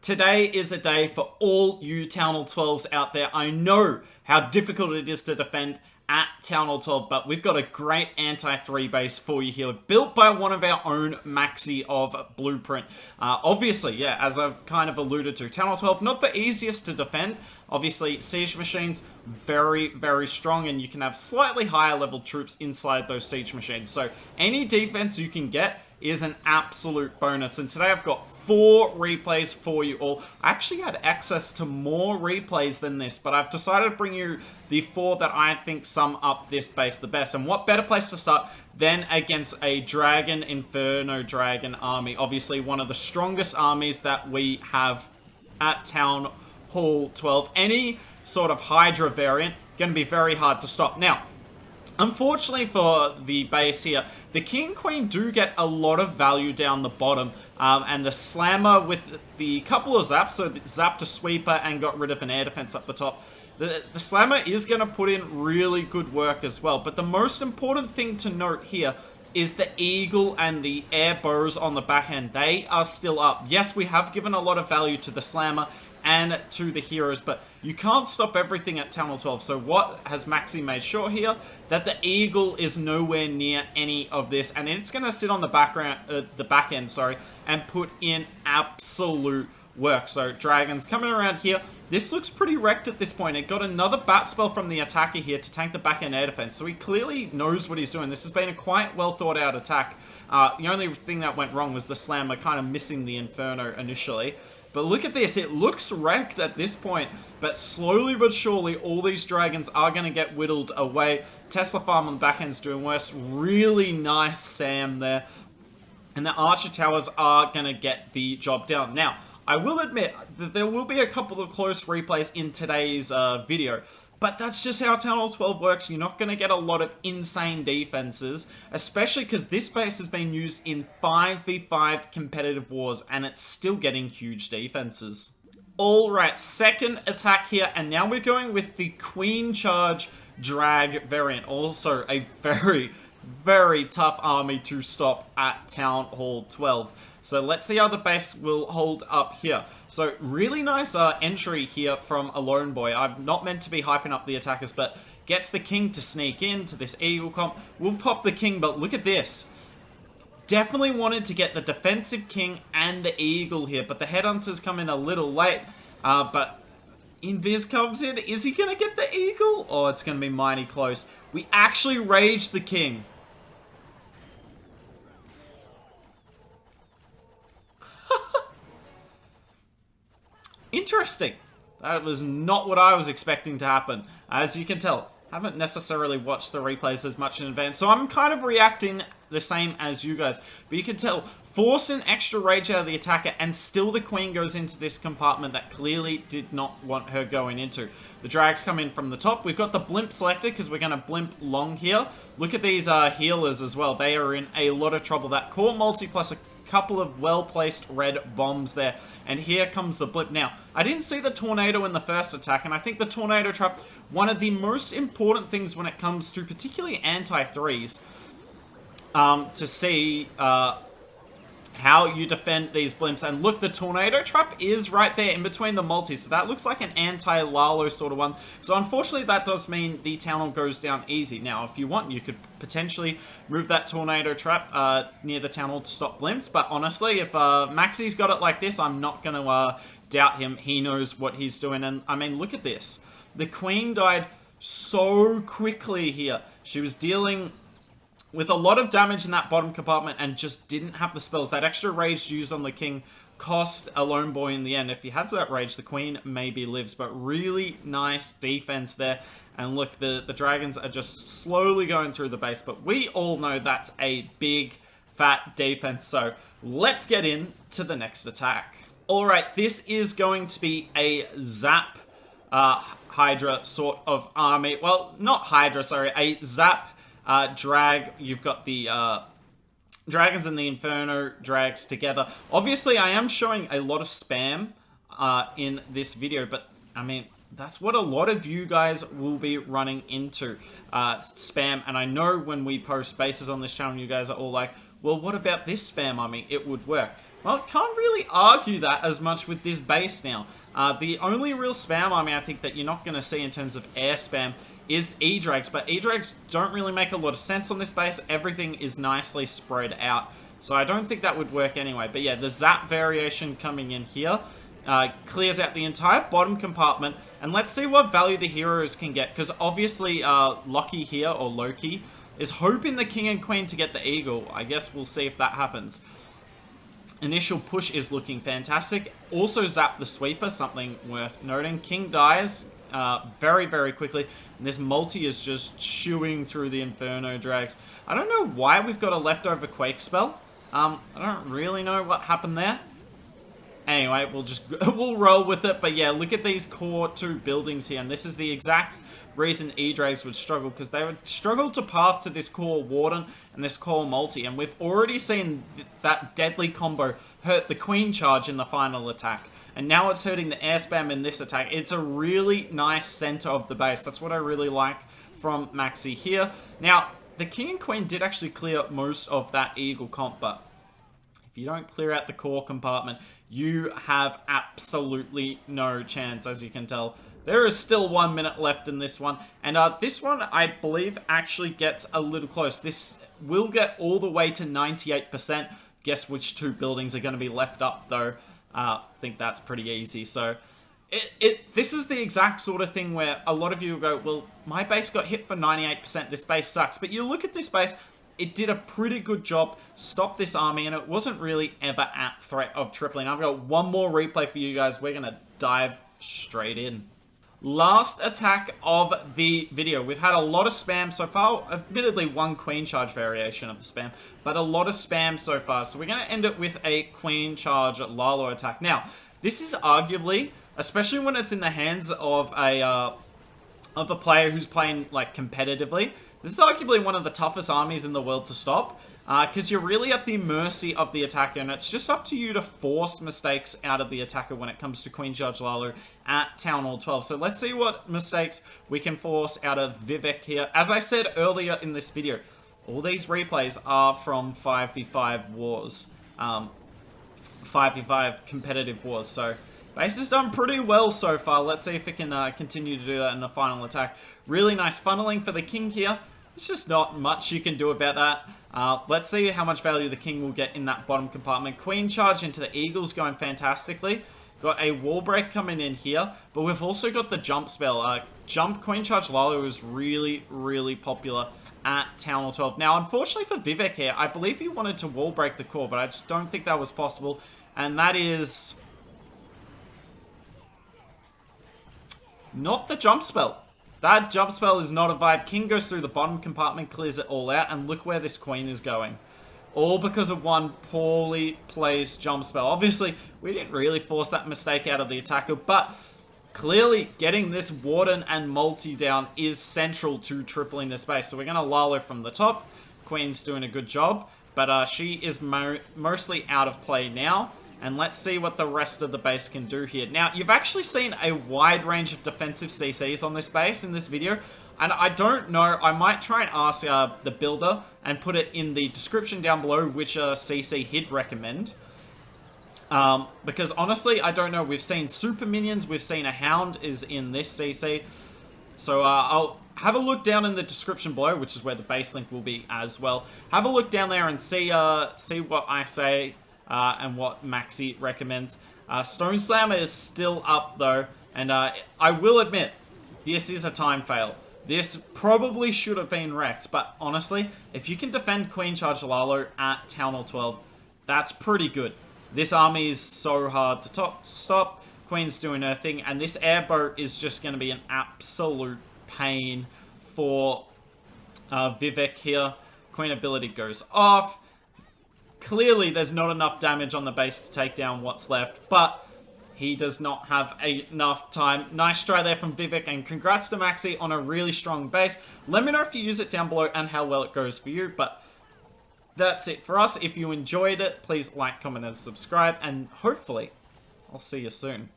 Today is a day for all you Town Hall 12s out there. I know how difficult it is to defend at Town Hall 12, but we've got a great anti-3 base for you here, built by one of our own Maxi of Blueprint. Obviously, yeah, as I've kind of alluded to, Town Hall 12, not the easiest to defend. Obviously, siege machines, very, very strong, and you can have slightly higher level troops inside those siege machines. So any defense you can get is an absolute bonus. And today I've got 4 replays for you all. I actually had access to more replays than this, but I've decided to bring you the 4 that I think sum up this base the best. And what better place to start than against a Dragon, Inferno Dragon army. Obviously one of the strongest armies that we have at Town Hall 12. Any sort of Hydra variant, going to be very hard to stop. Now, unfortunately for the base here, the King Queen do get a lot of value down the bottom, and the Slammer with the couple of zaps, so zapped a sweeper and got rid of an air defense up the top. The Slammer is going to put in really good work as well, but the most important thing to note here is the Eagle and the air bows on the back end. They are still up. Yes, we have given a lot of value to the Slammer and to the heroes, but you can't stop everything at Town Hall 12. So what has Maxi made sure here? That the Eagle is nowhere near any of this, and it's going to sit on the back end, and put in absolute work. So Dragons coming around here. This looks pretty wrecked at this point. It got another bat spell from the attacker here to tank the back end air defense. So he clearly knows what he's doing. This has been a quite well thought out attack. The only thing that went wrong was the Slammer kind of missing the Inferno initially. But look at this, it looks wrecked at this point, but slowly but surely all these Dragons are going to get whittled away. Tesla Farm on the back end's doing worse. Really nice Sam there. And the Archer Towers are going to get the job done. Now, I will admit that there will be a couple of close replays in today's video. But that's just how Town Hall 12 works. You're not going to get a lot of insane defenses, especially because this base has been used in 5v5 competitive wars, and it's still getting huge defenses. Alright, second attack here, and now we're going with the Queen Charge Drag variant. Also a very, very tough army to stop at Town Hall 12. So let's see how the base will hold up here. So really nice entry here from a Lone Boy. I'm not meant to be hyping up the attackers, but gets the King to sneak into this Eagle comp. We'll pop the King, but look at this. Definitely wanted to get the defensive King and the Eagle here, but the Headhunters come in a little late. But Invis comes in. Is he going to get the Eagle? Oh, it's going to be mighty close. We actually raged the King. Interesting. That was not what I was expecting to happen. As you can tell, I haven't necessarily watched the replays as much in advance, so I'm kind of reacting the same as you guys. But you can tell, force an extra rage out of the attacker, and still the Queen goes into this compartment that clearly did not want her going into. The Drags come in from the top. We've got the Blimp selected because we're going to Blimp long here. Look at these healers as well. They are in a lot of trouble. That core multi plus a couple of well-placed red bombs there, and here comes the Blip. Now, I didn't see the Tornado in the first attack, and I think the Tornado Trap, one of the most important things when it comes to particularly anti-3s, to see how you defend these blimps. And look, the Tornado Trap is right there in between the multis, so that looks like an anti-Lalo sort of one. So unfortunately that does mean the Town Hall goes down easy. Now if you want, you could potentially move that Tornado Trap near the Town Hall to stop blimps, but honestly, if Maxi's got it like this, I'm not going to doubt him. He knows what he's doing. And I mean, look at this. The Queen died so quickly here. She was dealing with a lot of damage in that bottom compartment and just didn't have the spells. That extra rage used on the King cost a Lone Boy in the end. If he has that rage, the Queen maybe lives, but really nice defense there. And look, the Dragons are just slowly going through the base, but we all know that's a big, fat defense. So let's get into the next attack. Alright, this is going to be a Zap Hydra sort of army. Well, not Hydra, sorry, a Zap Drag. You've got the Dragons and the Inferno Drags together. Obviously, I am showing a lot of spam in this video, but I mean, that's what a lot of you guys will be running into, spam. And I know when we post bases on this channel, you guys are all like, well, what about this spam army? It would work. Well, can't really argue that as much with this base now. The only real spam army I think that you're not going to see in terms of air spam is E-Drags, but E-Drags don't really make a lot of sense on this base. Everything is nicely spread out, so I don't think that would work anyway. But yeah, the Zap variation coming in here clears out the entire bottom compartment, and let's see what value the heroes can get, because obviously Loki here, or Loki, is hoping the King and Queen to get the Eagle. I guess we'll see if that happens. Initial push is looking fantastic. Also Zap the Sweeper, something worth noting. King dies very, very quickly. And this multi is just chewing through the Inferno Drags. I don't know why we've got a leftover Quake spell. I don't really know what happened there. Anyway, we'll roll with it. But yeah, look at these core 2 buildings here. And this is the exact reason E-Drags would struggle, because they would struggle to path to this core Warden and this core multi. And we've already seen that deadly combo hurt the Queen charge in the final attack. And now it's hurting the air spam in this attack. It's a really nice center of the base. That's what I really like from Maxi here. Now, the King and Queen did actually clear most of that Eagle comp, but if you don't clear out the core compartment, you have absolutely no chance, as you can tell. There is still 1 minute left in this one, and this one, I believe, actually gets a little close. This will get all the way to 98%. Guess which 2 buildings are going to be left up, though. I think that's pretty easy. So, this is the exact sort of thing where a lot of you will go, well, my base got hit for 98%, this base sucks. But you look at this base, it did a pretty good job, stopped this army, and it wasn't really ever at threat of tripling. I've got one more replay for you guys. We're going to dive straight in. Last attack of the video. We've had a lot of spam so far. Admittedly, 1 Queen charge variation of the spam, but a lot of spam so far. So we're going to end it with a Queen charge Lalo attack. Now, this is arguably, especially when it's in the hands of a player who's playing like competitively, this is arguably one of the toughest armies in the world to stop, because you're really at the mercy of the attacker, and it's just up to you to force mistakes out of the attacker when it comes to Queen Charge Lalo at Town Hall 12. So let's see what mistakes we can force out of Vivek here. As I said earlier in this video, all these replays are from 5v5 wars, 5v5 competitive wars, so base has done pretty well so far. Let's see if it can continue to do that in the final attack. Really nice funneling for the King here. It's just not much you can do about that. Let's see how much value the King will get in that bottom compartment. Queen charge into the Eagles going fantastically. Got a wall break coming in here, but we've also got the jump spell. Jump Queen Charge Lalo is really, really popular at Town Hall 12. Now, unfortunately for Vivek here, I believe he wanted to wall break the core, but I just don't think that was possible. And that is not the jump spell. That jump spell is not a vibe. King goes through the bottom compartment, clears it all out, and look where this Queen is going. All because of one poorly placed jump spell. Obviously, we didn't really force that mistake out of the attacker, but clearly getting this Warden and multi down is central to tripling this base. So we're going to Lalo from the top. Queen's doing a good job, but she is mostly out of play now. And let's see what the rest of the base can do here. Now, you've actually seen a wide range of defensive CCs on this base in this video. And I don't know, I might try and ask the builder and put it in the description down below which CC he'd recommend. Because honestly, I don't know. We've seen super minions, we've seen a Hound is in this CC. So I'll have a look down in the description below, which is where the base link will be as well. Have a look down there and see what I say. And what Maxi recommends. Stone Slammer is still up though, and I will admit, this is a time fail. This probably should have been wrecked, but honestly, if you can defend Queen Charge Lalo at Town Hall 12, that's pretty good. This army is so hard to stop. Queen's doing her thing, and this airboat is just going to be an absolute pain for Vivek here. Queen ability goes off. Clearly, there's not enough damage on the base to take down what's left, but he does not have enough time. Nice try there from Vivek, and congrats to Maxi on a really strong base. Let me know if you use it down below and how well it goes for you, but that's it for us. If you enjoyed it, please like, comment, and subscribe, and hopefully, I'll see you soon.